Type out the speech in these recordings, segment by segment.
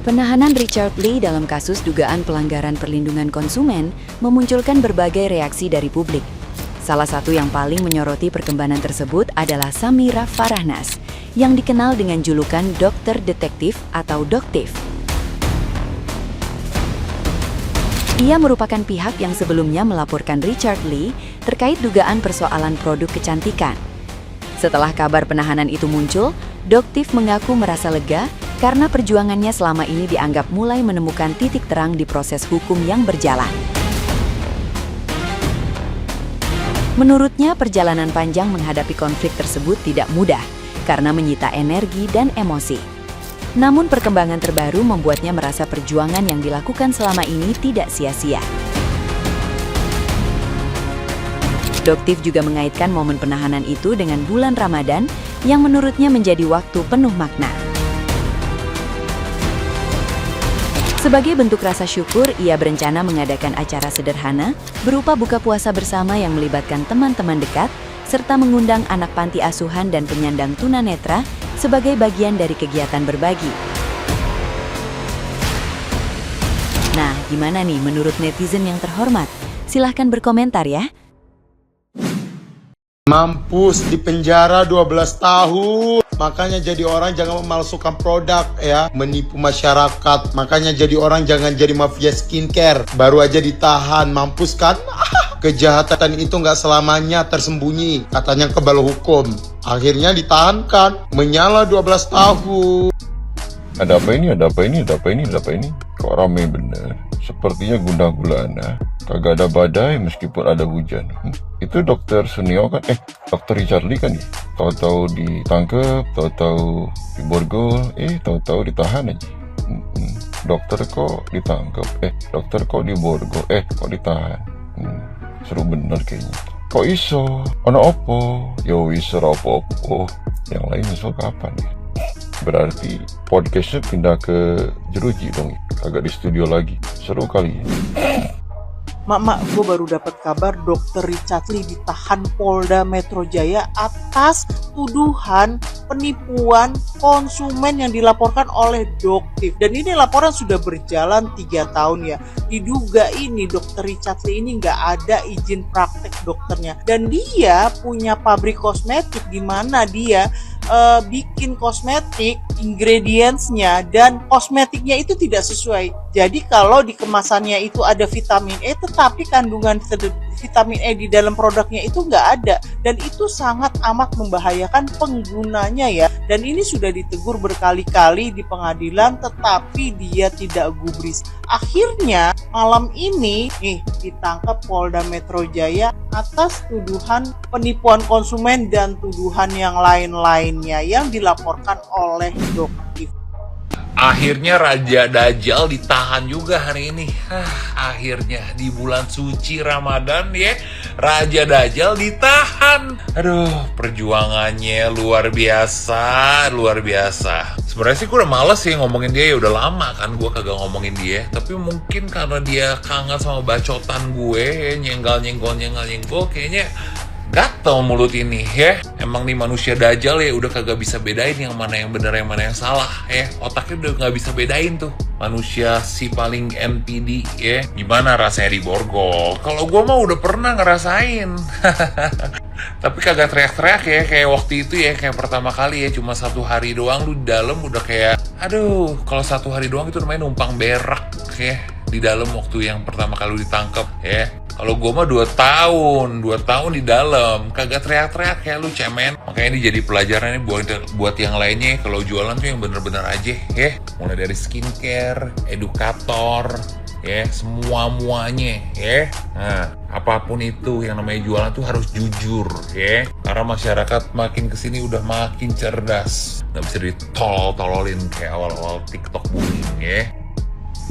Penahanan Richard Lee dalam kasus dugaan pelanggaran perlindungan konsumen memunculkan berbagai reaksi dari publik. Salah satu yang paling menyoroti perkembangan tersebut adalah Samira Farahnas, yang dikenal dengan julukan Dokter Detektif atau Doktif. Ia merupakan pihak yang sebelumnya melaporkan Richard Lee terkait dugaan persoalan produk kecantikan. Setelah kabar penahanan itu muncul, Doktif mengaku merasa lega karena perjuangannya selama ini dianggap mulai menemukan titik terang di proses hukum yang berjalan. Menurutnya, perjalanan panjang menghadapi konflik tersebut tidak mudah karena menyita energi dan emosi. Namun perkembangan terbaru membuatnya merasa perjuangan yang dilakukan selama ini tidak sia-sia. Doktif juga mengaitkan momen penahanan itu dengan bulan Ramadan yang menurutnya menjadi waktu penuh makna. Sebagai bentuk rasa syukur, ia berencana mengadakan acara sederhana berupa buka puasa bersama yang melibatkan teman-teman dekat, serta mengundang anak panti asuhan dan penyandang tunanetra sebagai bagian dari kegiatan berbagi. Nah, gimana nih menurut netizen yang terhormat? Silahkan berkomentar ya. Mampus di penjara 12 tahun. Makanya jadi orang jangan memalsukan produk ya, menipu masyarakat. Makanya jadi orang jangan jadi mafia skincare. Baru aja ditahan, mampus kan? Kejahatan itu nggak selamanya tersembunyi, katanya kebal hukum. Akhirnya ditahan kan, menyala 12 tahun. Ada apa ini, ada apa ini, ada apa ini, ada apa ini? Kok rame bener? Sepertinya gundah gulana. Kagak ada badai meskipun ada hujan. Itu dokter Sunio kan? Dokter Richard Lee kan ya? Tahu-tahu ditangkep, tahu-tahu diborgol, tahu-tahu ditahan aja. Dokter kok ditangkep, dokter kok diborgol, kok ditahan. Seru bener kayaknya. Kok iso? Ono opo? Yo iso opo-opo. Yang lain nyesel kapan ya? Berarti podcastnya pindah ke jeruji dong ya? Kagak di studio lagi. Seru kali ya? Mak, gue baru dapat kabar Dokter Richard Lee ditahan Polda Metro Jaya atas tuduhan penipuan konsumen yang dilaporkan oleh Doktif. Dan ini laporan sudah berjalan 3 tahun ya. Diduga ini Dokter Richard Lee ini nggak ada izin praktek dokternya. Dan dia punya pabrik kosmetik di mana dia bikin kosmetik, ingredientsnya dan kosmetiknya itu tidak sesuai. Jadi kalau di kemasannya itu ada vitamin E, tetapi kandungan vitamin E di dalam produknya itu nggak ada, dan itu sangat amat membahayakan penggunanya ya. Dan ini sudah ditegur berkali-kali di pengadilan, tetapi dia tidak gubris. Akhirnya malam ini ditangkap Polda Metro Jaya atas tuduhan penipuan konsumen dan tuduhan yang lain-lainnya yang dilaporkan oleh Doktif. Akhirnya Raja Dajjal ditahan juga hari ini. Akhirnya di bulan suci Ramadan ya, Raja Dajjal ditahan. Aduh, perjuangannya luar biasa, luar biasa. Sebenarnya sih gue udah males sih ngomongin dia, ya udah lama kan gue kagak ngomongin dia. Tapi mungkin karena dia kangen sama bacotan gue, nyenggol-nyenggol, kayaknya gatel mulut ini ya. Emang nih manusia dajjal ya, udah kagak bisa bedain yang mana yang benar yang mana yang salah ya. Otaknya udah gak bisa bedain tuh. Manusia si paling NPD ya. Gimana rasanya diborgol? Kalau gue mah udah pernah ngerasain. Tapi kagak teriak-teriak ya, kayak waktu itu ya, kayak pertama kali ya, cuma 1 hari doang lu di dalam udah kayak, aduh, kalau 1 hari doang itu namanya numpang berak ya di dalam waktu yang pertama kali ditangkap ya. Kalau gue mah 2 tahun di dalam, kagak teriak-teriak ya lu cemen. Makanya ini jadi pelajaran nih buat yang lainnya. Kalau jualan tuh yang bener-bener aja ya. Mulai dari skincare, edukator, ya semuanya ya. Nah, apapun itu yang namanya jualan tuh harus jujur ya. Karena masyarakat makin kesini udah makin cerdas, nggak bisa ditolol-tololin kayak awal-awal TikTok booming ya.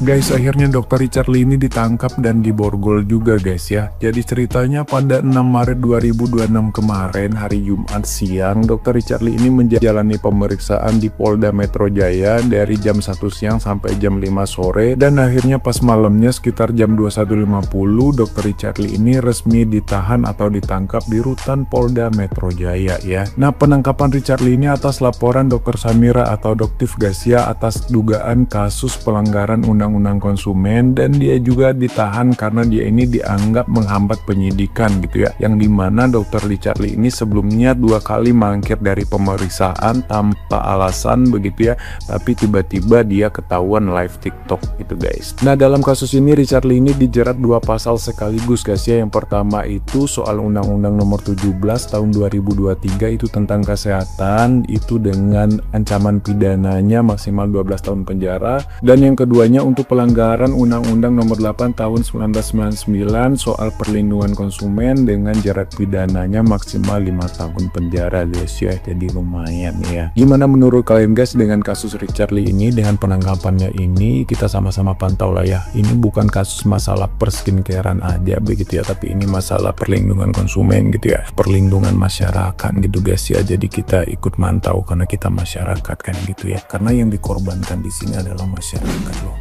Guys, akhirnya Dr. Richard Lee ini ditangkap dan diborgol juga guys ya. Jadi ceritanya pada 6 Maret 2026 kemarin hari Jumat siang, Dr. Richard Lee ini menjalani pemeriksaan di Polda Metro Jaya dari jam 1 siang sampai jam 5 sore. Dan akhirnya pas malamnya sekitar jam 21.50, Dr. Richard Lee ini resmi ditahan atau ditangkap di rutan Polda Metro Jaya ya. Nah, penangkapan Richard Lee ini atas laporan Dr. Samira atau Doktif Gasia atas dugaan kasus pelanggaran undang-undang konsumen, dan dia juga ditahan karena dia ini dianggap menghambat penyidikan gitu ya, yang dimana Dr. Richard Lee ini sebelumnya 2 kali mangkir dari pemeriksaan tanpa alasan begitu ya, tapi tiba-tiba dia ketahuan live TikTok gitu guys. Nah, dalam kasus ini Richard Lee ini dijerat 2 pasal sekaligus guys ya. Yang pertama itu soal Undang-Undang Nomor 17 tahun 2023 itu tentang kesehatan, itu dengan ancaman pidananya maksimal 12 tahun penjara, dan yang keduanya untuk pelanggaran Undang-Undang Nomor 8 tahun 1999 soal perlindungan konsumen dengan jerat pidananya maksimal 5 tahun penjara guys ya. Jadi lumayan ya. Gimana menurut kalian guys dengan kasus Richard Lee ini, dengan penangkapannya ini? Kita sama-sama pantau lah ya. Ini bukan kasus masalah perskincarean aja begitu ya, tapi ini masalah perlindungan konsumen gitu ya, perlindungan masyarakat gitu guys ya. Jadi kita ikut mantau karena kita masyarakat kan gitu ya, karena yang dikorbankan di sini adalah masyarakat loh.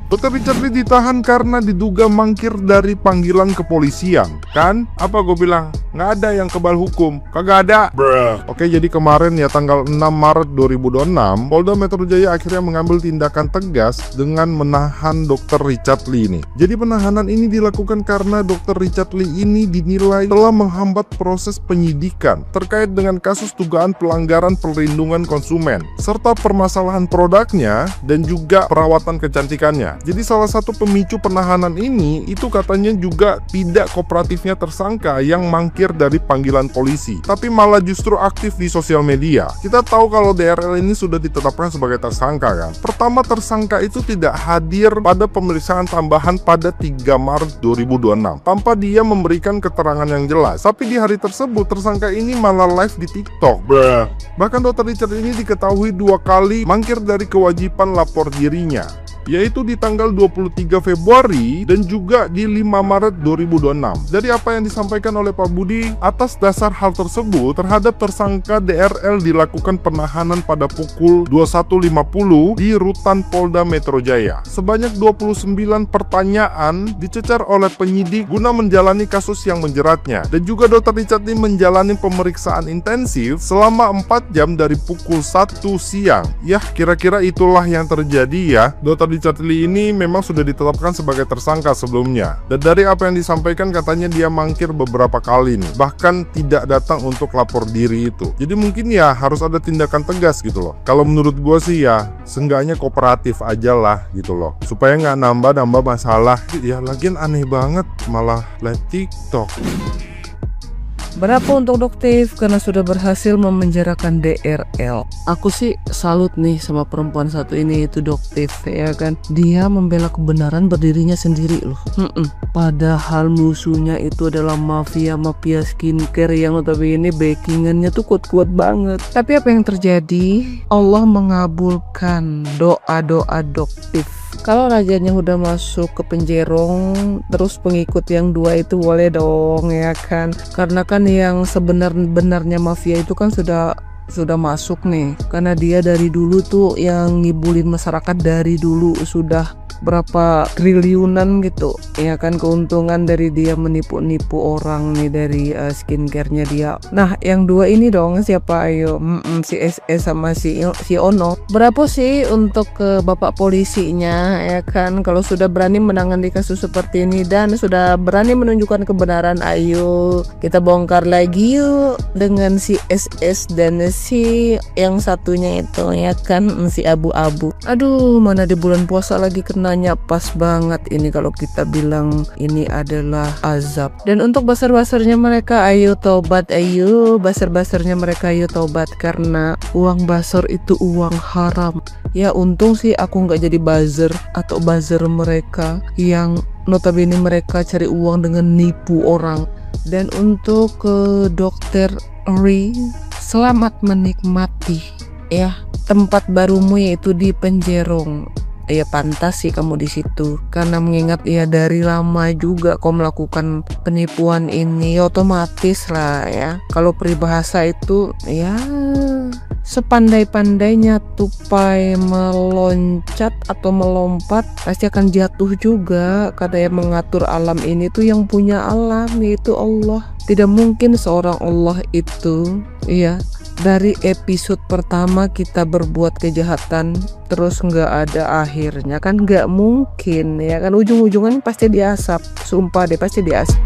Dr. Richard Lee ditahan karena diduga mangkir dari panggilan kepolisian. Kan? Apa gue bilang? Nggak ada yang kebal hukum. Kagak ada. Bruh. Oke, jadi kemarin ya tanggal 6 Maret 2026, Polda Metro Jaya akhirnya mengambil tindakan tegas dengan menahan Dr. Richard Lee ini. Jadi penahanan ini dilakukan karena Dr. Richard Lee ini dinilai telah menghambat proses penyidikan terkait dengan kasus dugaan pelanggaran perlindungan konsumen, serta permasalahan produknya dan juga perawatan kecantikannya. Jadi salah satu pemicu penahanan ini itu katanya juga tidak kooperatifnya tersangka yang mangkir dari panggilan polisi, tapi malah justru aktif di sosial media. Kita tahu kalau DRL ini sudah ditetapkan sebagai tersangka kan. Pertama, tersangka itu tidak hadir pada pemeriksaan tambahan pada 3 Maret 2026 tanpa dia memberikan keterangan yang jelas. Tapi di hari tersebut tersangka ini malah live di TikTok. Bruh. Bahkan Dr. Richard ini diketahui 2 kali mangkir dari kewajiban lapor dirinya, yaitu di tanggal 23 Februari dan juga di 5 Maret 2026. Dari apa yang disampaikan oleh Pak Budi, atas dasar hal tersebut terhadap tersangka DRL dilakukan penahanan pada pukul 21.50 di rutan Polda Metro Jaya. Sebanyak 29 pertanyaan dicecar oleh penyidik guna menjalani kasus yang menjeratnya, dan juga Dr. Richard Lee menjalani pemeriksaan intensif selama 4 jam dari pukul 1 siang. Ya, kira-kira itulah yang terjadi ya. Dr. Richard Lee ini memang sudah ditetapkan sebagai tersangka sebelumnya, dan dari apa yang disampaikan katanya dia mangkir beberapa kali nih, bahkan tidak datang untuk lapor diri itu. Jadi mungkin ya harus ada tindakan tegas gitu loh. Kalau menurut gue sih ya seenggaknya kooperatif aja lah gitu loh, supaya nggak nambah masalah. Ya lagian aneh banget malah live TikTok. Berapa untuk Doktif karena sudah berhasil memenjarakan DRL. Aku sih salut nih sama perempuan satu ini, itu Doktif ya kan. Dia membela kebenaran berdirinya sendiri loh. Padahal musuhnya itu adalah mafia skincare yang notabene backingannya tuh kuat-kuat banget. Tapi apa yang terjadi? Allah mengabulkan doa-doa Doktif. Kalau rajanya udah masuk ke penjerong, terus pengikut yang 2 itu boleh dong ya kan. Karena kan yang sebenar-benarnya mafia itu kan sudah masuk nih. Karena dia dari dulu tuh yang ngibulin masyarakat dari dulu, sudah berapa triliunan gitu ya kan keuntungan dari dia menipu-nipu orang nih dari skincare-nya dia. Nah, yang 2 ini dong siapa? Ayo, si SS sama si Ono. Berapa sih untuk bapak polisinya ya kan, kalau sudah berani menangani kasus seperti ini dan sudah berani menunjukkan kebenaran, ayo kita bongkar lagi yuk dengan si SS dan si yang satunya itu ya kan, si abu-abu. Aduh, mana di bulan puasa lagi kena nanya pas banget ini kalau kita bilang ini adalah azab. Dan untuk basar-basarnya mereka, ayo tobat, ayo basar-basarnya mereka ayo tobat, karena uang basar itu uang haram. Ya untung sih aku nggak jadi buzzer atau buzzer mereka yang notabene mereka cari uang dengan nipu orang. Dan untuk Dokter Ri, selamat menikmati ya tempat barumu yaitu di Penjerong. ya pantas sih kamu di situ. Karena mengingat ya dari lama juga kau melakukan penipuan ini, otomatis lah ya. Kalau peribahasa itu ya sepandai-pandainya tupai meloncat atau melompat pasti akan jatuh juga. Karena yang mengatur alam ini tuh yang punya alam, yaitu Allah. Tidak mungkin seorang Allah itu ya dari episode pertama kita berbuat kejahatan terus nggak ada akhirnya, kan nggak mungkin ya kan, ujung-ujungan pasti diasap, sumpah deh pasti diasap.